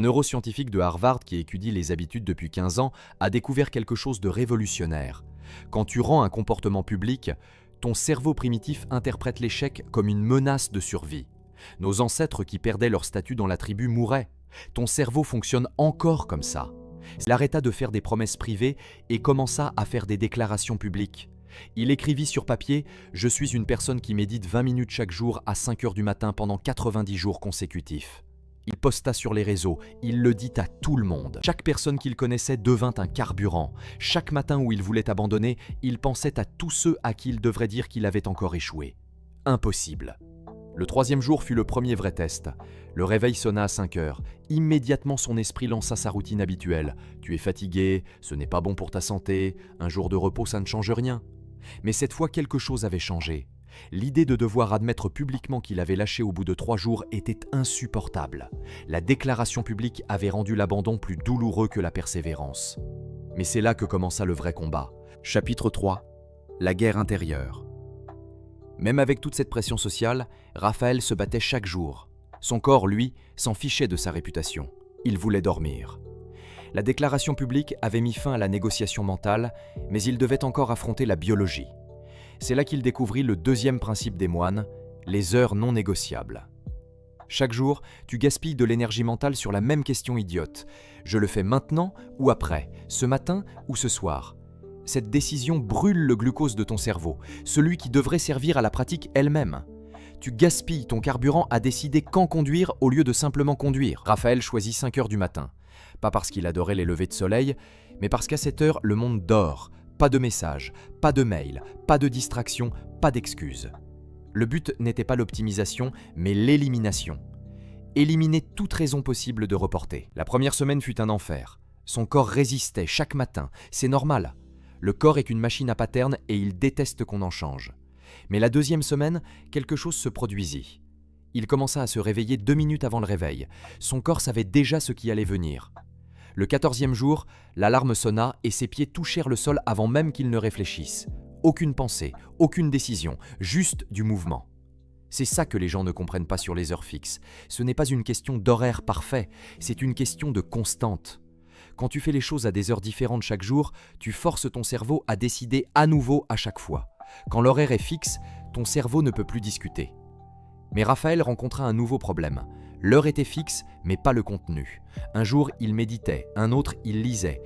Un neuroscientifique de Harvard qui étudie les habitudes depuis 15 ans a découvert quelque chose de révolutionnaire. Quand tu rends un comportement public, ton cerveau primitif interprète l'échec comme une menace de survie. Nos ancêtres qui perdaient leur statut dans la tribu mouraient. Ton cerveau fonctionne encore comme ça. Il arrêta de faire des promesses privées et commença à faire des déclarations publiques. Il écrivit sur papier « Je suis une personne qui médite 20 minutes chaque jour à 5 heures du matin pendant 90 jours consécutifs ». Il posta sur les réseaux, il le dit à tout le monde. Chaque personne qu'il connaissait devint un carburant. Chaque matin où il voulait abandonner, il pensait à tous ceux à qui il devrait dire qu'il avait encore échoué. Impossible. Le troisième jour fut le premier vrai test. Le réveil sonna à 5 heures. Immédiatement, son esprit lança sa routine habituelle. Tu es fatigué, ce n'est pas bon pour ta santé, un jour de repos ça ne change rien. Mais cette fois, quelque chose avait changé. L'idée de devoir admettre publiquement qu'il avait lâché au bout de 3 jours était insupportable. La déclaration publique avait rendu l'abandon plus douloureux que la persévérance. Mais c'est là que commença le vrai combat. Chapitre 3. La guerre intérieure. Même avec toute cette pression sociale, Raphaël se battait chaque jour. Son corps, lui, s'en fichait de sa réputation. Il voulait dormir. La déclaration publique avait mis fin à la négociation mentale, mais il devait encore affronter la biologie. C'est là qu'il découvrit le deuxième principe des moines, les heures non négociables. Chaque jour, tu gaspilles de l'énergie mentale sur la même question idiote. Je le fais maintenant ou après, ce matin ou ce soir. Cette décision brûle le glucose de ton cerveau, celui qui devrait servir à la pratique elle-même. Tu gaspilles ton carburant à décider quand conduire au lieu de simplement conduire. Raphaël choisit 5 heures du matin. Pas parce qu'il adorait les levées de soleil, mais parce qu'à cette heure, le monde dort. Pas de messages, pas de mails, pas de distractions, pas d'excuses. Le but n'était pas l'optimisation, mais l'élimination. Éliminer toute raison possible de reporter. La première semaine fut un enfer. Son corps résistait chaque matin, c'est normal. Le corps est une machine à patterns et il déteste qu'on en change. Mais la deuxième semaine, quelque chose se produisit. Il commença à se réveiller 2 minutes avant le réveil. Son corps savait déjà ce qui allait venir. Le 14e jour, l'alarme sonna et ses pieds touchèrent le sol avant même qu'il ne réfléchisse. Aucune pensée, aucune décision, juste du mouvement. C'est ça que les gens ne comprennent pas sur les heures fixes. Ce n'est pas une question d'horaire parfait, c'est une question de constante. Quand tu fais les choses à des heures différentes chaque jour, tu forces ton cerveau à décider à nouveau à chaque fois. Quand l'horaire est fixe, ton cerveau ne peut plus discuter. Mais Raphaël rencontra un nouveau problème. L'heure était fixe, mais pas le contenu. Un jour, il méditait, un autre, il lisait.